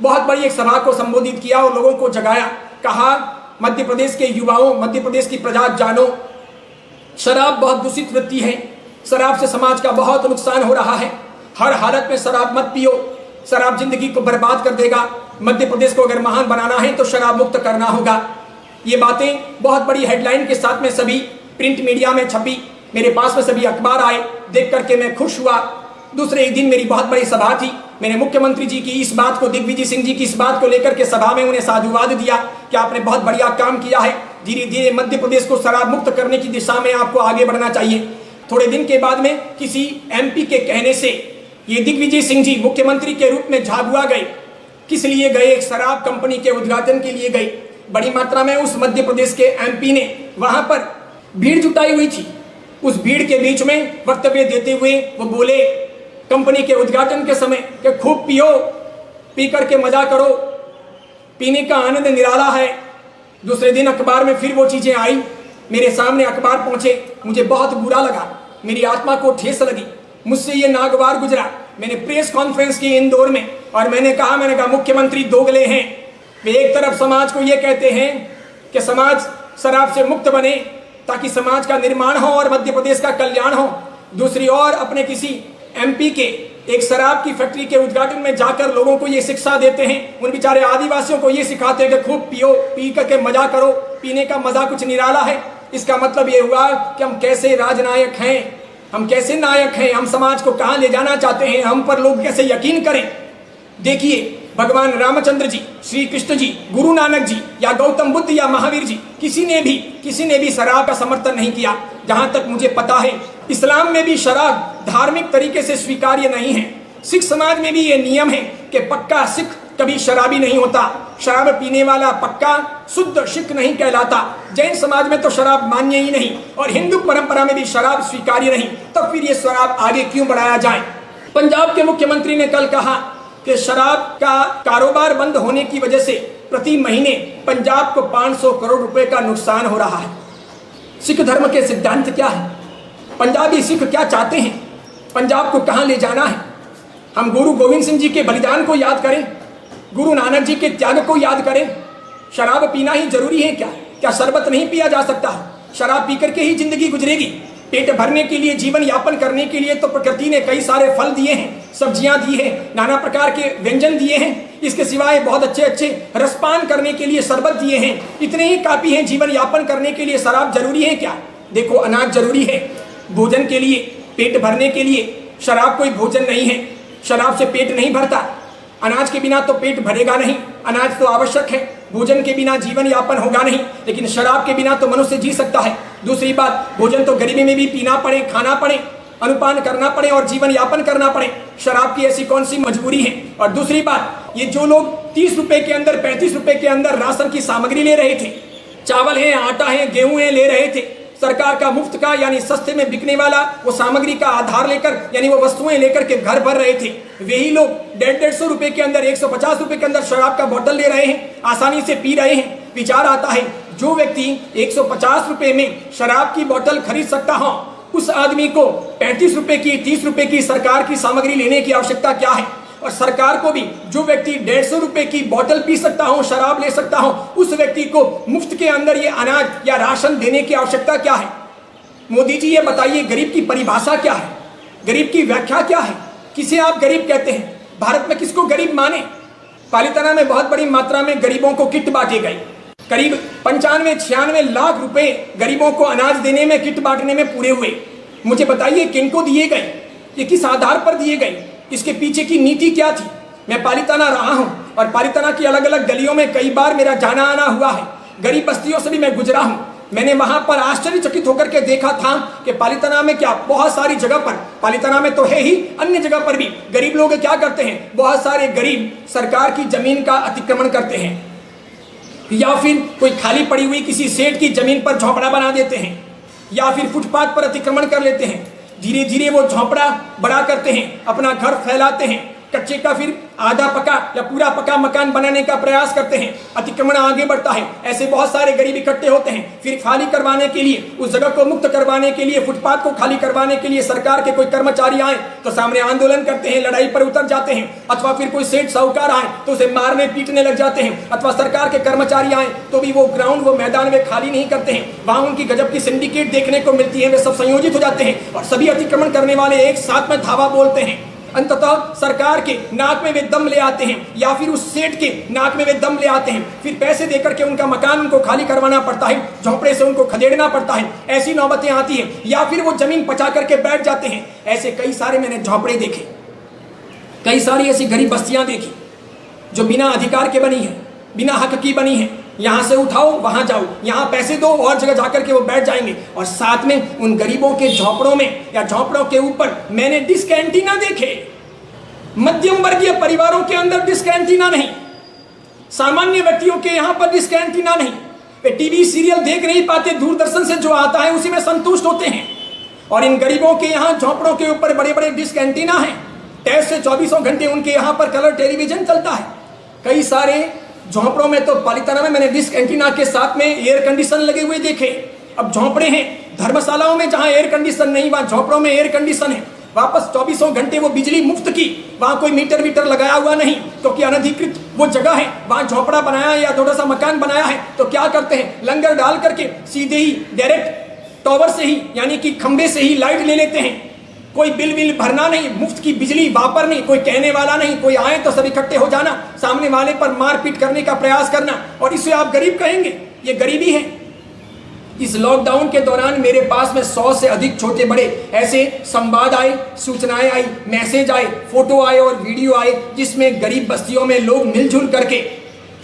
बहुत बड़ी एक सभा को संबोधित किया और लोगों को जगाया। कहा, मध्य प्रदेश के युवाओं, मध्य प्रदेश की प्रजा जानो, शराब बहुत दूषित वृत्ति है, शराब से समाज का बहुत नुकसान हो रहा है, हर हालत में शराब मत पियो, शराब जिंदगी को बर्बाद कर देगा, मध्य प्रदेश को अगर महान बनाना है तो शराब मुक्त करना होगा। ये बातें बहुत बड़ी हेडलाइन के साथ में सभी प्रिंट मीडिया में छपी, मेरे पास में सभी अखबार आए, देख करके मैं खुश हुआ। दूसरे एक दिन मेरी बहुत बड़ी सभा थी। मैंने मुख्यमंत्री जी की इस बात को, दिग्विजय सिंह जी की इस बात को लेकर के सभा में उन्हें साधुवाद दिया कि आपने बहुत बढ़िया काम किया है, धीरे धीरे मध्य प्रदेश को शराब मुक्त करने की दिशा में आपको आगे बढ़ना चाहिए। थोड़े दिन के बाद में किसी एमपी के कहने से ये दिग्विजय सिंह जी मुख्यमंत्री के रूप में झाबुआ गए। किस लिए गए? एक शराब कंपनी के उद्घाटन के लिए गए। बड़ी मात्रा में उस मध्य प्रदेश के एमपी ने वहां पर भीड़ जुटाई हुई थी। उस भीड़ के बीच में वक्तव्य देते हुए वो बोले कंपनी के उद्घाटन के समय कि खूब पियो, पी करके मजा करो, पीने का आनंद निराला है। दूसरे दिन अखबार में फिर वो चीजें आई, मेरे सामने अखबार पहुंचे, मुझे बहुत बुरा लगा, मेरी आत्मा को ठेस लगी, मुझसे ये नागवार गुजरा। मैंने प्रेस कॉन्फ्रेंस की इंदौर में और मैंने कहा मुख्यमंत्री दोगले हैं। वे एक तरफ समाज को ये कहते हैं कि समाज शराब से मुक्त बने ताकि समाज का निर्माण हो और मध्य प्रदेश का कल्याण हो, दूसरी ओर अपने किसी एमपी के एक शराब की फैक्ट्री के उद्घाटन में जाकर लोगों को ये शिक्षा देते हैं, उन बेचारे आदिवासियों को ये सिखाते हैं कि खूब पियो, पी करके मजा करो, पीने का मजा कुछ निराला है। इसका मतलब ये हुआ कि हम कैसे राजनायक हैं, हम कैसे नायक हैं, हम समाज को कहां ले जाना चाहते हैं, हम पर लोग कैसे यकीन करें। देखिए, भगवान रामचंद्र जी, श्री कृष्ण जी, गुरु नानक जी या गौतम बुद्ध या महावीर जी, किसी ने भी शराब का समर्थन नहीं किया। जहां तक मुझे पता है इस्लाम में भी शराब धार्मिक तरीके से स्वीकार्य नहीं है। सिख समाज में भी ये नियम है कि पक्का सिख कभी शराबी नहीं होता, शराब पीने वाला पक्का शुद्ध सिख नहीं कहलाता। जैन समाज में तो शराब मान्य ही नहीं और हिंदू परंपरा में भी शराब स्वीकार्य नहीं, तब फिर ये शराब आगे क्यों बढ़ाया जाए। पंजाब के मुख्यमंत्री ने कल कहा कि शराब का कारोबार बंद होने की वजह से प्रति महीने पंजाब को 500 करोड़ रुपए का नुकसान हो रहा है। सिख धर्म के सिद्धांत क्या है? पंजाबी सिख क्या चाहते हैं? पंजाब को कहां ले जाना है? हम गुरु गोविंद सिंह जी के बलिदान को याद करें, गुरु नानक जी के त्याग को याद करें। शराब पीना ही जरूरी है क्या? क्या शरबत नहीं पिया जा सकता? शराब पी करके ही जिंदगी गुजरेगी? पेट भरने के लिए, जीवन यापन करने के लिए तो प्रकृति ने कई सारे फल दिए हैं, सब्जियां दी हैं, नाना प्रकार के व्यंजन दिए हैं। इसके सिवाय बहुत अच्छे अच्छे रसपान करने के लिए शरबत दिए हैं। इतने ही काफी हैं जीवन यापन करने के लिए। शराब जरूरी है क्या? देखो, अनाज जरूरी है भोजन के लिए, पेट भरने के लिए। शराब कोई भोजन नहीं है, शराब से पेट नहीं भरता। अनाज के बिना तो पेट भरेगा नहीं, अनाज तो आवश्यक है, भोजन के बिना जीवन यापन होगा नहीं, लेकिन शराब के बिना तो मनुष्य जी सकता है। दूसरी बात, भोजन तो गरीबी में भी पीना पड़े, खाना पड़े, अनुपान करना पड़े और जीवन यापन करना पड़े। शराब की ऐसी कौन सी मजबूरी है? और दूसरी बात, ये जो लोग 30 रुपए के अंदर, 35 रुपए के अंदर राशन की सामग्री ले रहे थे, चावल है, आटा है, गेहूं है, ले रहे थे, सरकार का मुफ्त का यानी सस्ते में बिकने वाला वो सामग्री का आधार लेकर यानी वो वस्तुएं लेकर के घर भर रहे थे, वही लोग 150 रुपए के अंदर, 150 रुपए के अंदर शराब का बोतल ले रहे हैं, आसानी से पी रहे हैं। विचार आता है, जो व्यक्ति 150 रुपए में शराब की बोतल खरीद सकता हो, उस आदमी को 35 रुपए की, 30 रुपए की सरकार की सामग्री लेने की आवश्यकता क्या है? और सरकार को भी जो व्यक्ति 150 रुपए की बोतल पी सकता हो, शराब ले सकता हो, उस व्यक्ति को मुफ्त के अंदर ये अनाज या राशन देने की आवश्यकता क्या है? मोदी जी, ये बताइए, गरीब की परिभाषा क्या है? गरीब की व्याख्या क्या है? किसे आप गरीब कहते हैं? भारत में किसको गरीब माने? पालिताना में बहुत बड़ी मात्रा में गरीबों को किट बांटे गए। करीब 95-96 लाख रुपए गरीबों को अनाज देने में, किट बांटने में पूरे हुए। मुझे बताइए, किनको दिए गए? ये किस आधार पर दिए गए? इसके पीछे की नीति क्या थी? मैं पालिताना रहा हूं और पालिताना की अलग अलग गलियों में कई बार मेरा जाना आना हुआ है। गरीब बस्तियों से भी मैं गुजरा हूं। मैंने वहां पर आश्चर्यचकित होकर के देखा था कि पालिताना में क्या, बहुत सारी जगह पर, पालिताना में तो है ही, अन्य जगह पर भी गरीब लोग क्या करते हैं? बहुत सारे गरीब सरकार की जमीन का अतिक्रमण करते हैं या फिर कोई खाली पड़ी हुई किसी सेठ की जमीन पर झोंपड़ा बना देते हैं या फिर फुटपाथ पर अतिक्रमण कर लेते हैं। धीरे धीरे वो झोंपड़ा बड़ा करते हैं, अपना घर फैलाते हैं कच्चे का फिर आधा पका या पूरा पका मकान बनाने का प्रयास करते हैं, अतिक्रमण आगे बढ़ता है। ऐसे बहुत सारे गरीब इकट्ठे होते हैं। फिर खाली करवाने के लिए, उस जगह को मुक्त करवाने के लिए, फुटपाथ को खाली करवाने के लिए सरकार के कोई कर्मचारी आए तो सामने आंदोलन करते हैं, लड़ाई पर उतर जाते हैं। अथवा फिर कोई सेठ साहूकार आए तो उसे मारने पीटने लग जाते हैं। अथवा सरकार के कर्मचारी आए तो भी वो ग्राउंड, वो मैदान वे खाली नहीं करते हैं। वहां उनकी गजब की सिंडिकेट देखने को मिलती है। वे सब संयोजित हो जाते हैं और सभी अतिक्रमण करने वाले एक साथ में धावा बोलते हैं। अंततः सरकार के नाक में वे दम ले आते हैं या फिर उस सेठ के नाक में वे दम ले आते हैं। फिर पैसे देकर के उनका मकान उनको खाली करवाना पड़ता है, झोंपड़े से उनको खदेड़ना पड़ता है। ऐसी नौबतें आती हैं या फिर वो जमीन पचा करके बैठ जाते हैं। ऐसे कई सारे मैंने झोंपड़े देखे, कई सारी ऐसी गरीब बस्तियां देखी जो बिना अधिकार के बनी है, बिना हक की बनी है। यहां से उठाओ वहां जाओ, यहां पैसे दो और जगह जाकर के वो बैठ जाएंगे। और साथ में उन गरीबों के झोंपड़ों में या झोंपड़ों के ऊपर मैंने डिस्क एंटीना देखे। मध्यम वर्गीय परिवारों के अंदर डिस्क एंटीना नहीं, सामान्य व्यक्तियों के यहां पर डिस्क एंटीना नहीं। वे टीवी सीरियल देख नहीं पाते, दूरदर्शन से जो आता है उसी में संतुष्ट होते हैं। और इन गरीबों के यहां झोंपड़ों के ऊपर बड़े बड़े डिस्क एंटीना है। टैक्स से 24 घंटे उनके यहां पर कलर टेलीविजन चलता है। कई सारे झोंपड़ों में तो पालिताना में मैंने डिस्क एंटीना के साथ में एयर कंडीशन लगे हुए देखे। अब झोंपड़े हैं, धर्मशालाओं में जहां एयर कंडीशन नहीं, वहां झोंपड़ों में एयर कंडीशन है। वापस 24 घंटे वो बिजली मुफ्त की, वहां कोई मीटर लगाया हुआ नहीं, क्योंकि अनधिकृत वो जगह है। वहां झोंपड़ा बनाया है या थोड़ा सा मकान बनाया है तो क्या करते हैं, लंगर डाल करके सीधे ही डायरेक्ट टॉवर से ही यानी कि खंबे से ही लाइट ले लेते हैं। कोई बिल भरना नहीं, मुफ्त की बिजली वापर नहीं, कोई कहने वाला नहीं। कोई आए तो सब इकट्ठे हो जाना, सामने वाले पर मारपीट करने का प्रयास करना, और इसे आप गरीब कहेंगे। ये गरीबी है। इस लॉकडाउन के दौरान मेरे पास में 100 से अधिक छोटे बड़े ऐसे संवाद आए, सूचनाएं आई, मैसेज आए, फोटो आए और वीडियो आए, जिसमें गरीब बस्तियों में लोग मिलजुल करके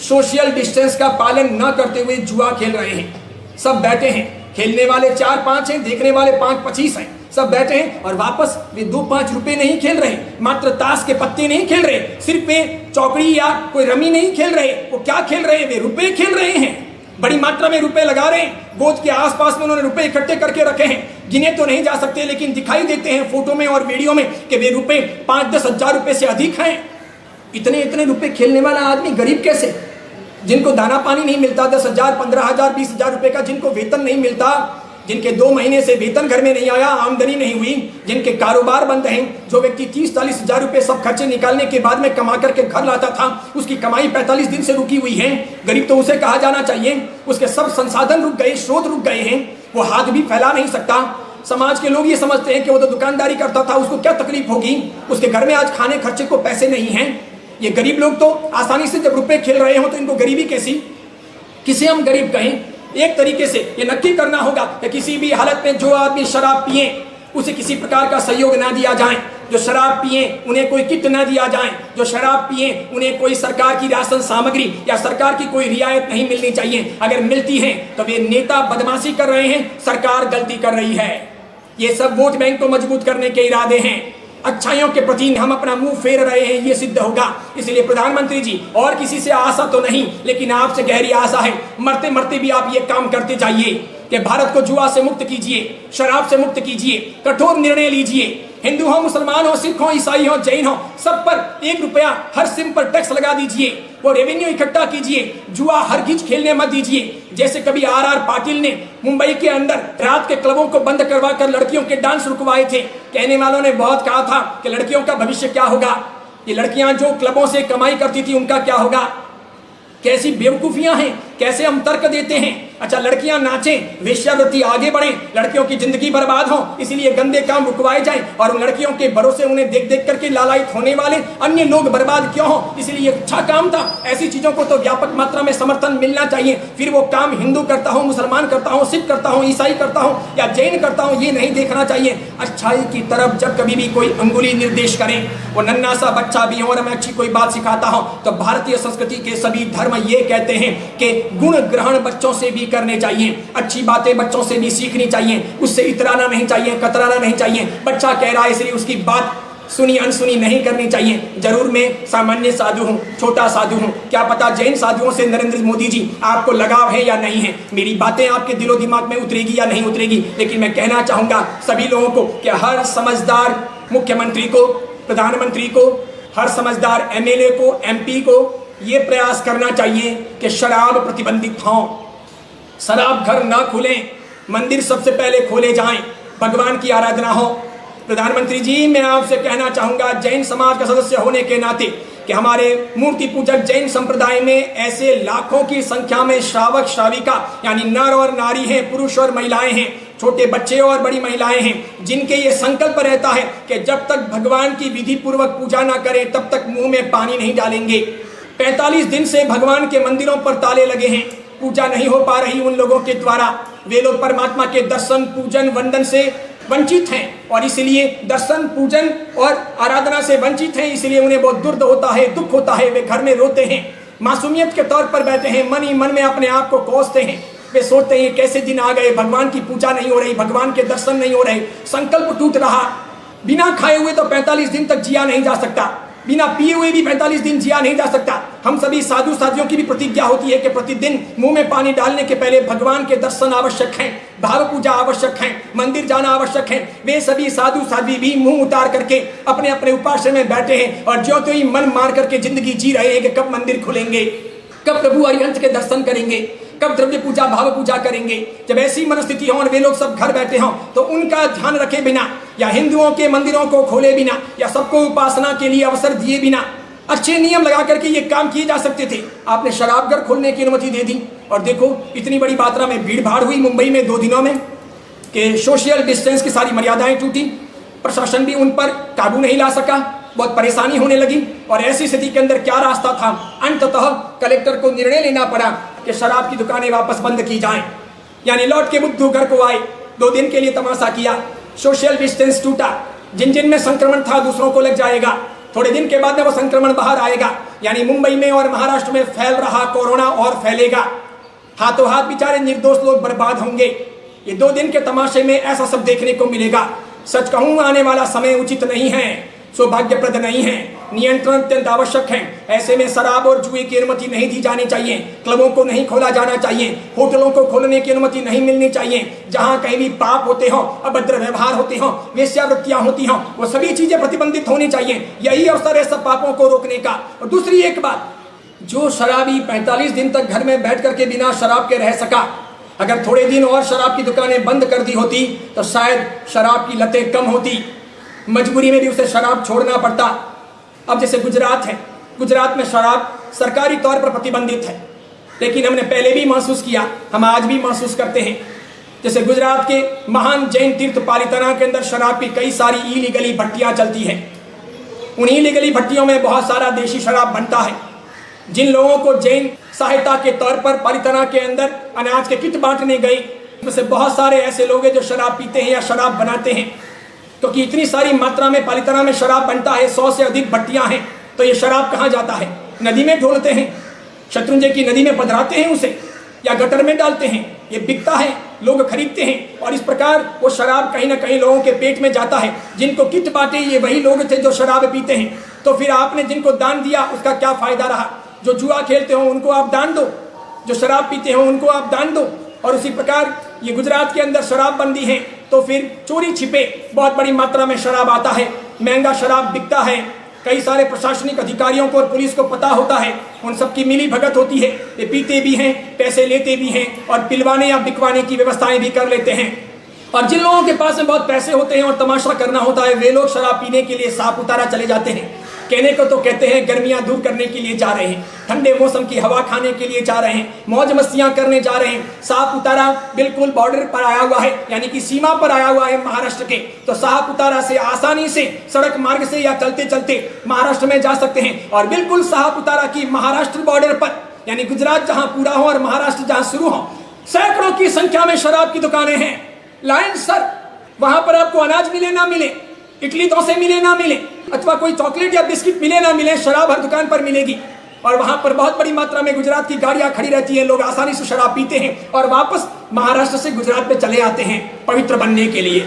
सोशल डिस्टेंस का पालन न करते हुए जुआ खेल रहे हैं। सब बैठे हैं, खेलने वाले 4-5 हैं, देखने वाले 5-25 हैं। सब बैठे हैं और वापस वे 2-5 रुपए नहीं खेल रहे, मात्र ताश के पत्ते नहीं खेल रहे, सिर्फ वे चौकड़ी या कोई रमी नहीं खेल रहे। वो क्या खेल रहे हैं, वे रुपए खेल रहे हैं। बड़ी मात्रा में रुपए लगा रहे हैं। गोद के आसपास में उन्होंने रुपए इकट्ठे करके रखे हैं। गिने तो नहीं जा सकते, लेकिन दिखाई देते हैं फोटो में और वीडियो में कि वे रुपए 5-10 हजार रुपए से अधिक हैं। इतने रुपए खेलने वाला आदमी गरीब कैसे, जिनको दाना पानी नहीं मिलता, 10,000, 15,000, 20,000 रुपए का, जिनको वेतन नहीं मिलता, जिनके 2 महीने से वेतन घर में नहीं आया, आमदनी नहीं हुई, जिनके कारोबार बंद हैं, जो व्यक्ति 30-40 हजार रुपए सब खर्चे निकालने के बाद में कमा करके घर लाता था, उसकी कमाई 45 दिन से रुकी हुई है। गरीब तो उसे कहा जाना चाहिए। उसके सब संसाधन रुक गए, स्रोत रुक गए हैं, वो हाथ भी फैला नहीं सकता। समाज के लोग ये समझते हैं कि वो तो दुकानदारी करता था, उसको क्या तकलीफ होगी, उसके घर में आज खाने खर्चे को पैसे नहीं हैं। ये गरीब लोग तो आसानी से जब रुपए खेल रहे हो तो इनको गरीबी कैसी, किसे हम गरीब कहें। एक तरीके से ये नक्की करना होगा कि किसी भी हालत में जो आदमी शराब पिए उसे किसी प्रकार का सहयोग ना दिया जाए। जो शराब पिए उन्हें कोई किट ना दिया जाए। जो शराब पिए उन्हें कोई सरकार की राशन सामग्री या सरकार की कोई रियायत नहीं मिलनी चाहिए। अगर मिलती है तो वे नेता बदमाशी कर रहे हैं, सरकार गलती कर रही है। ये सब वोट बैंक को मजबूत करने के इरादे हैं। अच्छाइयों के प्रति हम अपना मुंह फेर रहे हैं, ये सिद्ध होगा। इसलिए प्रधानमंत्री जी, और किसी से आशा तो नहीं, लेकिन आपसे गहरी आशा है। मरते मरते भी आप ये काम करते जाइए कि भारत को जुआ से मुक्त कीजिए, शराब से मुक्त कीजिए, कठोर निर्णय लीजिए। हिंदू हो, मुसलमान हो, सिख हो, ईसाई हो, जैन हो, सब पर 1 रुपया हर सिम पर टैक्स लगा दीजिए। वो रेवेन्यू इकट्ठा कीजिए। जुआ हरगिज खेलने मत दीजिए। जैसे कभी आर पाटिल ने मुंबई के अंदर रात के क्लबों को बंद करवा कर लड़कियों के डांस रुकवाए थे। कहने वालों ने बहुत कहा था कि लड़कियों का भविष्य क्या होगा, ये लड़कियां जो क्लबों से कमाई करती थी उनका क्या होगा। कैसी बेवकूफियां हैं, कैसे हम तर्क देते हैं। अच्छा, लड़कियां नाचें, वेश्यावृत्ति आगे बढ़े, लड़कियों की जिंदगी बर्बाद हो, इसीलिए गंदे काम रुकवाए जाएं और उन लड़कियों के भरोसे उन्हें देख देख करके लालायित होने वाले अन्य लोग बर्बाद क्यों हो, इसलिए अच्छा काम था। ऐसी चीजों को तो व्यापक मात्रा में समर्थन मिलना चाहिए। फिर वो काम हिंदू करता हो, मुसलमान करता हो, सिख करता हो, ईसाई करता हो या जैन करता हो, ये नहीं देखना चाहिए। अच्छाई की तरफ जब कभी भी कोई अंगुली निर्देश करे, वो नन्ना सा बच्चा भी हो और मैं अच्छी कोई बात सिखाता हूं, तो भारतीय संस्कृति के सभी धर्म ये कहते हैं कि गुण ग्रहण बच्चों से भी करने चाहिए, अच्छी बातें बच्चों से भी सीखनी चाहिए, उससे इतराना नहीं चाहिए, कतराना नहीं चाहिए। बच्चा कह रहा है इसलिए उसकी बात सुनी अनसुनी नहीं करनी चाहिए। जरूर मैं सामान्य साधु हूँ, छोटा साधु हूँ, क्या पता जैन साधुओं से नरेंद्र मोदी जी आपको लगाव है या नहीं है, मेरी बातें आपके दिलो दिमाग में उतरेगी या नहीं उतरेगी। लेकिन मैं कहना चाहूंगा सभी लोगों को कि हर समझदार मुख्यमंत्री को, प्रधानमंत्री को, हर समझदार एमएलए को, एमपी को ये प्रयास करना चाहिए कि शराब प्रतिबंधित हो, शराब घर ना खुलें, मंदिर सबसे पहले खोले जाएं, भगवान की आराधना हो। प्रधानमंत्री जी, मैं आपसे कहना चाहूँगा जैन समाज का सदस्य होने के नाते कि हमारे मूर्ति पूजक जैन संप्रदाय में ऐसे लाखों की संख्या में श्रावक श्राविका यानी नर और नारी हैं, पुरुष और महिलाएं हैं, छोटे बच्चे और बड़ी महिलाएं हैं, जिनके ये संकल्प रहता है कि जब तक भगवान की विधि पूर्वक पूजा ना करें तब तक मुंह में पानी नहीं डालेंगे। 45 दिन से भगवान के मंदिरों पर ताले लगे हैं, पूजा नहीं हो पा रही उन लोगों के द्वारा। वे लोग परमात्मा के दर्शन, पूजन, वंदन से वंचित हैं और इसलिए दर्शन, पूजन और आराधना से वंचित हैं, इसलिए उन्हें बहुत दर्द होता है, दुख होता है। वे घर में रोते हैं, मासूमियत के तौर पर बैठे हैं, मन ही मन में अपने आप को कोसते हैं। वे सोचते हैं कैसे दिन आ गए, भगवान की पूजा नहीं हो रही, भगवान के दर्शन नहीं हो रहे, संकल्प टूट रहा। बिना खाए हुए तो 45 दिन तक जिया नहीं जा सकता, बिना पिए हुए भी 45 दिन जिया नहीं जा सकता। हम सभी साधु साधियों की भी प्रतिज्ञा होती है कि प्रतिदिन मुंह में पानी डालने के पहले भगवान के दर्शन आवश्यक हैं, भाव पूजा आवश्यक है, मंदिर जाना आवश्यक है। वे सभी साधु साध्वी भी मुंह उतार करके अपने अपने उपास्य में बैठे हैं और ज्यों त्यों ही मन मार करके जिंदगी जी रहे हैं कि कब मंदिर खुलेंगे, कब प्रभु अरिहंत के दर्शन करेंगे, कब द्रव्य पूजा, भाव पूजा करेंगे। जब ऐसी मनस्थिति हो और वे लोग सब घर बैठे हों तो उनका ध्यान रखे बिना या हिंदुओं के मंदिरों को खोले बिना या सबको उपासना के लिए अवसर दिए बिना अच्छे नियम लगा करके ये काम किए जा सकते थे। आपने शराबघर खोलने की अनुमति दे दी और देखो इतनी बड़ी मात्रा में भीड़ भाड़ हुई मुंबई में 2 दिनों में कि सोशल डिस्टेंस की सारी मर्यादाएं टूटी, प्रशासन भी उन पर काबू नहीं ला सका, बहुत परेशानी होने लगी। और ऐसी स्थिति के अंदर क्या रास्ता था, अंततः कलेक्टर को निर्णय लेना पड़ा कि शराब की दुकानें वापस बंद की जाएं। यानी लौट के बुद्धू घर को आए, 2 दिन के लिए तमाशा किया, सोशल डिस्टेंस टूटा, जिन जिन में संक्रमण था दूसरों को लग जाएगा, थोड़े दिन के बाद में वो संक्रमण बाहर आएगा। यानी मुंबई में और महाराष्ट्र में फैल रहा कोरोना और फैलेगा, हाथों हाथ बेचारे निर्दोष लोग बर्बाद होंगे। ये 2 दिन के तमाशे में ऐसा सब देखने को मिलेगा। सच कहूँ आने वाला समय उचित नहीं है, सौभाग्यप्रद नहीं है, नियंत्रण अत्यंत आवश्यक है। ऐसे में शराब और जुए की अनुमति नहीं दी जानी चाहिए, क्लबों को नहीं खोला जाना चाहिए, होटलों को खोलने की अनुमति नहीं मिलनी चाहिए। जहां कहीं भी पाप होते हो, अभद्र व्यवहार होते हो, वेश्यावृत्तियां होती हो, वो सभी चीजें प्रतिबंधित होनी चाहिए। यही अवसर है सब पापों को रोकने का। और दूसरी एक बात, जो शराबी 45 दिन तक घर में बैठ करके बिना शराब के रह सका, अगर थोड़े दिन और शराब की दुकानें बंद कर दी होती तो शायद शराब की लतें कम होती, मजबूरी में भी उसे शराब छोड़ना पड़ता। अब जैसे गुजरात है, गुजरात में शराब सरकारी तौर पर प्रतिबंधित है, लेकिन हमने पहले भी महसूस किया, हम आज भी महसूस करते हैं। जैसे गुजरात के महान जैन तीर्थ पालिताना के अंदर शराब की कई सारी इलीगली भट्टियां चलती हैं। उन इलीगली भट्टियों में बहुत सारा देशी शराब बनता है। जिन लोगों को जैन सहायता के तौर पर पालिताना के अंदर अनाज के किट बांटने गए, उसमें से बहुत सारे ऐसे लोग हैं जो शराब पीते हैं या शराब बनाते हैं। क्योंकि तो इतनी सारी मात्रा में पालिताना में शराब बनता है, 100 से अधिक भट्टियां हैं, तो ये शराब कहाँ जाता है? नदी में ढोलते हैं, शत्रुंजय की नदी में पधराते हैं उसे, या गटर में डालते हैं। ये बिकता है, लोग खरीदते हैं और इस प्रकार वो शराब कहीं ना कहीं लोगों के पेट में जाता है। जिनको किट बांटे ये वही लोग थे जो शराब पीते हैं। तो फिर आपने जिनको दान दिया उसका क्या फायदा रहा? जो जुआ खेलते हो उनको आप दान दो, जो शराब पीते हो उनको आप दान दो। और उसी प्रकार ये गुजरात के अंदर शराब बंदी है तो फिर चोरी छिपे बहुत बड़ी मात्रा में शराब आता है, महंगा शराब बिकता है। कई सारे प्रशासनिक अधिकारियों को और पुलिस को पता होता है, उन सबकी मिली भगत होती है, ये पीते भी हैं, पैसे लेते भी हैं और पिलवाने या बिकवाने की व्यवस्थाएं भी कर लेते हैं। और जिन लोगों के पास में बहुत पैसे होते हैं और तमाशा करना होता है, वे लोग शराब पीने के लिए साफ उतारा चले जाते हैं। कहने को तो कहते हैं गर्मियां दूर करने के लिए जा रहे हैं, ठंडे मौसम की हवा खाने के लिए जा रहे हैं, मौज मस्तियां करने जा रहे हैं। साफ उतारा बिल्कुल बॉर्डर पर आया हुआ है, यानी कि सीमा पर आया हुआ है महाराष्ट्र के। तो साफ उतारा से आसानी से सड़क मार्ग से या चलते चलते महाराष्ट्र में जा सकते हैं। और बिल्कुल साफ उतारा की महाराष्ट्र बॉर्डर पर, यानी गुजरात जहां पूरा हो और महाराष्ट्र जहां शुरू हो, सैकड़ों की संख्या में शराब की दुकानें हैं। लाइन सर, वहां पर आपको अनाज मिले ना मिले, इडली डोसे मिले ना मिले, अथवा कोई चॉकलेट या बिस्किट मिले ना मिले, शराब हर दुकान पर मिलेगी। और वहां पर बहुत बड़ी मात्रा में गुजरात की गाड़ियां खड़ी रहती हैं, लोग आसानी से शराब पीते हैं और वापस महाराष्ट्र से गुजरात में चले आते हैं पवित्र बनने के लिए।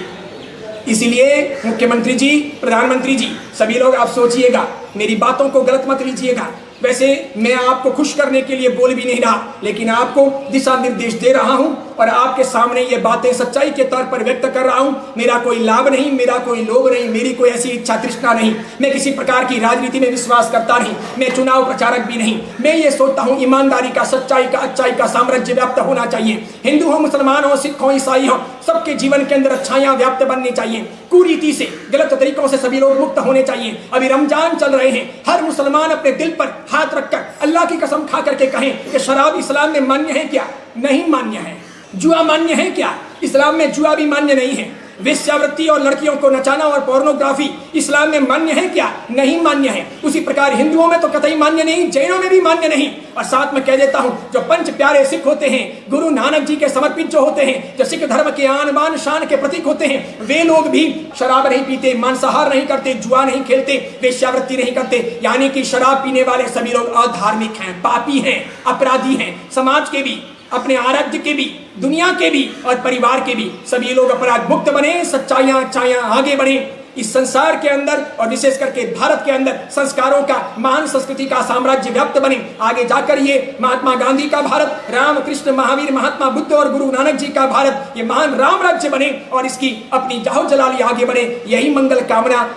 इसीलिए मुख्यमंत्री जी, प्रधानमंत्री जी, सभी लोग आप सोचिएगा, मेरी बातों को गलत मत लीजिएगा। वैसे मैं आपको खुश करने के लिए बोल भी नहीं रहा, लेकिन आपको दिशा निर्देश दे रहा हूं और आपके सामने ये बातें सच्चाई के तौर पर व्यक्त कर रहा हूं। मेरा कोई लाभ नहीं, मेरा कोई लोभ नहीं, मेरी कोई ऐसी इच्छा तृष्णा नहीं, मैं किसी प्रकार की राजनीति में विश्वास करता नहीं, मैं चुनाव प्रचारक भी नहीं। मैं ये सोचता हूं ईमानदारी का, सच्चाई का, अच्छाई का साम्राज्य व्याप्त होना चाहिए। हिंदू हो, मुसलमान हो, सिख हो, ईसाई हो, सबके जीवन के अंदर अच्छाइयां व्याप्त बननी चाहिए। कुरीति से, गलत तरीकों से सभी लोग मुक्त होने चाहिए। अभी रमजान चल रहे हैं, हर मुसलमान अपने दिल पर हाथ रखकर अल्लाह की कसम खा करके कहें कि शराब इस्लाम में मान्य है क्या? नहीं मान्य है। जुआ मान्य है क्या? इस्लाम में जुआ भी मान्य नहीं है। वेश्यावृत्ति और लड़कियों को नचाना और पोर्नोग्राफी इस्लाम में मान्य है क्या? नहीं मान्य है। उसी प्रकार हिंदुओं में तो कतई मान्य नहीं, जैनों में भी मान्य नहीं। और साथ में कह देता हूं, जो पंच प्यारे सिख होते हैं, गुरु नानक जी के समर्पित जो होते हैं, जो सिख धर्म के आन बान शान के प्रतीक होते हैं, वे लोग भी शराब नहीं पीते, मांसाहार नहीं करते, जुआ नहीं खेलते, वेश्यावृत्ति नहीं करते। यानी कि शराब पीने वाले सभी लोग अधार्मिक हैं, पापी हैं, अपराधी हैं। समाज के भी, अपने आराध्य के भी, दुनिया के भी और परिवार के भी सभी लोग अपराध मुक्त बने, सच्चाइयां अच्छाइयां आगे बढ़े। इस संसार के अंदर और विशेष करके भारत के अंदर संस्कारों का, महान संस्कृति का साम्राज्य व्याप्त बने। आगे जाकर ये महात्मा गांधी का भारत, राम कृष्ण महावीर महात्मा बुद्ध और गुरु नानक जी का भारत, ये महान राम राज्य बने और इसकी अपनी जाहो जलाली आगे बढ़े। यही मंगल कामना